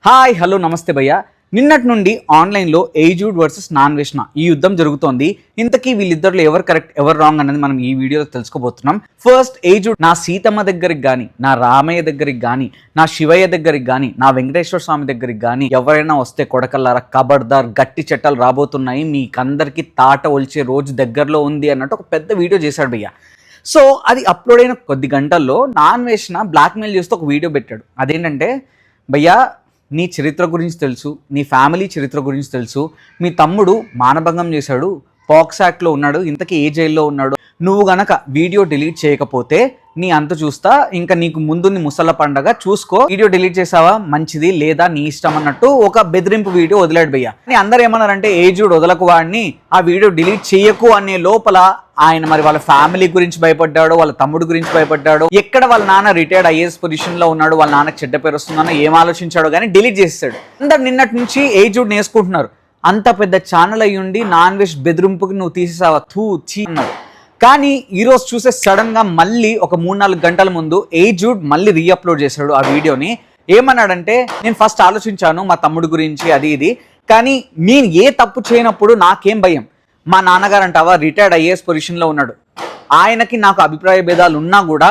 Hi hello నమస్తే భయ్య. నిన్నటి నుండి ఆన్లైన్లో ఏజూడ్ వర్సెస్ నాన్వేష్ణ ఈ యుద్ధం జరుగుతోంది. ఇంతకీ వీళ్ళిద్దరిలో ఎవరు కరెక్ట్ ఎవరు రాంగ్ అనేది మనం ఈ వీడియోలో తెలుసుకోబోతున్నాం. ఫస్ట్ ఏజూడ్ నా సీతమ్మ దగ్గరికి కానీ, నా రామయ్య దగ్గరికి కానీ, నా శివయ్య దగ్గరికి కానీ, నా వెంకటేశ్వర స్వామి దగ్గరికి కానీ ఎవరైనా వస్తే కొడకల్లారా ఖబర్దార్ గట్టి చట్టాలు రాబోతున్నాయి, మీకందరికీ తాట ఒలిచే రోజు దగ్గరలో ఉంది అన్నట్టు ఒక పెద్ద వీడియో చేశాడు భయ్య. సో అది అప్లోడ్ అయిన కొద్ది గంటల్లో నాన్వేష్ణ బ్లాక్మెయిల్ చేస్తూ ఒక వీడియో పెట్టాడు. అదేంటంటే భయ్యా నీ చరిత్ర గురించి తెలుసు, నీ ఫ్యామిలీ చరిత్ర గురించి తెలుసు, మీ తమ్ముడు మానభంగం చేశాడు, పాక్స్ యాక్ట్లో ఉన్నాడు, ఇంతకీ ఏ జైల్లో ఉన్నాడు, నువ్వు గనక వీడియో డిలీట్ చేయకపోతే నీ అంత చూస్తా, ఇంకా నీకు ముందు నీ ముసళ్ళ పండగ చూసుకో, వీడియో డిలీట్ చేసావా మంచిది లేదా నీ ఇష్టం అన్నట్టు ఒక బెదిరింపు వీడియో వదిలాడు భయ్య. అందరు ఏమన్నారంటే ఏజూడ్ వదలకు వాడిని, ఆ వీడియో డిలీట్ చేయకు అనే లోపల ఆయన మరి వాళ్ళ ఫ్యామిలీ గురించి భయపడ్డాడు, వాళ్ళ తమ్ముడు గురించి భయపడ్డాడు, ఎక్కడ వాళ్ళ నాన్న రిటైర్డ్ ఐఏఎస్ పొజిషన్ లో ఉన్నాడు, వాళ్ళ నాన్నకి చెడ్డ పేరు వస్తుందని ఏం ఆలోచించాడో కానీ డిలీట్ చేస్తాడు. అందరు నిన్నటి నుంచి ఏజూడ్ నేర్చుకుంటున్నారు. అంత పెద్ద ఛానల్ అయ్యి ఉండి నాన్ వెజ్ బెదిరింపుకి నువ్వు తీసేసావా తూ చీ అన్నాడు. కానీ ఈరోజు చూసే సడన్ గా మళ్ళీ ఒక 3-4 గంటల ముందు ఏజూడ్ మళ్ళీ రీఅప్లోడ్ చేశాడు ఆ వీడియోని. ఏమన్నాడంటే, నేను ఫస్ట్ ఆలోచించాను మా తమ్ముడు గురించి అది ఇది, కానీ నేను ఏ తప్పు చేయనప్పుడు నాకేం భయం, మా నాన్నగారు అంటావా రిటైర్డ్ ఐఏఎస్ పొజిషన్లో ఉన్నాడు, ఆయనకి నాకు అభిప్రాయ భేదాలు ఉన్నా కూడా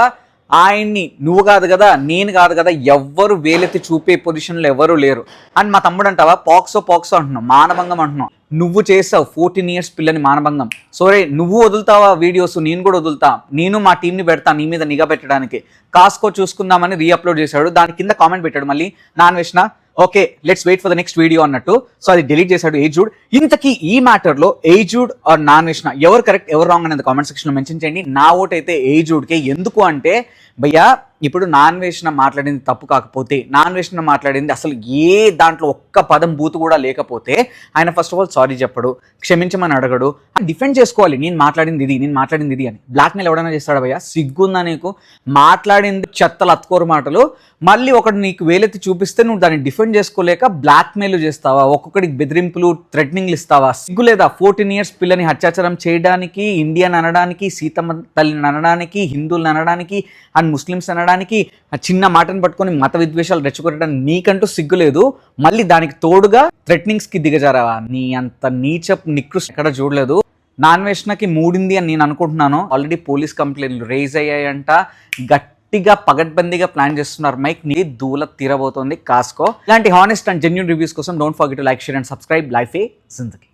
ఆయన్ని నువ్వు కాదు కదా నేను కాదు కదా ఎవ్వరు వేలెత్తి చూపే పొజిషన్లో ఎవరు లేరు. అండ్ మా తమ్ముడు అంటావా పాక్సో అంటున్నావు, మానభంగం అంటున్నావు, నువ్వు చేస్తావు 14 years పిల్లని మానభంగం, సోరే నువ్వు వదులుతావా వీడియోస్, నేను కూడా వదులుతా, నేను మా టీంని పెడతా నీ మీద నిఘా పెట్టడానికి, కాస్కో చూసుకుందామని రీఅప్లోడ్ చేశాడు. దాని కింద కామెంట్ పెట్టాడు మళ్ళీ నాన్వేష్ణ okay let's wait for the next video అన్నట్టు. సో అది డిలీట్ చేశాడు ఏజూడ్. ఇంతకీ ఈ మ్యాటర్లో ఏజూడ్ ఆర్ నాన్వేష్ణ ఎవరు కరెక్ట్ ఎవరు రాంగ్ అనేది కామెంట్ సెక్షన్లో మెన్షన్ చేయండి. నా ఓట్ అయితే ఏజూడ్కే. ఎందుకు అంటే భయ్యా ఇప్పుడు నాన్వేష్ణ మాట్లాడింది తప్పు కాకపోతే, నాన్వేష్ణ మాట్లాడింది అసలు ఏ దాంట్లో ఒక్క పదం బూతు కూడా లేకపోతే ఆయన ఫస్ట్ ఆఫ్ ఆల్ సారీ చెప్పడు, క్షమించమని అడగడు, డిఫెండ్ చేసుకోవాలి నేను మాట్లాడింది ఇది నేను మాట్లాడింది ఇది అని. బ్లాక్మెయిల్ ఎవడైనా చేస్తాడు భయ్యా? సిగ్గుందా నీకు? మాట్లాడింది చెత్తలు అత్తుకోరు మాటలు, మళ్ళీ ఒకటి నీకు వేలెత్తి చూపిస్తే నువ్వు దాన్ని డిఫెండ్ చేసుకోలేక బ్లాక్మెయిల్ చేస్తావా, ఒక్కొక్కడికి బెదిరింపులు థ్రెటనింగ్లు ఇస్తావా? సిగ్గు లేదా? 14 years పిల్లని అత్యాచారం చేయడానికి, ఇండియన్ అనడానికి, సీతమ్మ తల్లిని అనడానికి, హిందువులను అనడానికి అండ్ ముస్లిమ్స్ అనడానికి, ఆ చిన్న మాటను పట్టుకొని మత విద్వేషాలు రెచ్చగొట్టడానికి నీకంటూ సిగ్గు లేదు. మళ్ళీ దానికి తోడుగా థ్రెటనింగ్స్కి దిగజారావా? నీ అంత నీచ నికృష్ట ఎక్కడ చూడలేదు. నాన్వేష్ణకి మూడింది అని నేను అనుకుంటున్నాను. ఆల్రెడీ పోలీస్ కంప్లైంట్లు రేజ్ అయ్యాయంట, గట్టిగా పగడ్బందీగా ప్లాన్ చేస్తున్నారు. మైక్ నీ దూల తీరబోతోంది కాస్కో. ఇలాంటి హానెస్ట్ అండ్ జెన్యూన్ రివ్యూస్ కోసం don't forget to like, share and subscribe. Life ఏ జిందగీ.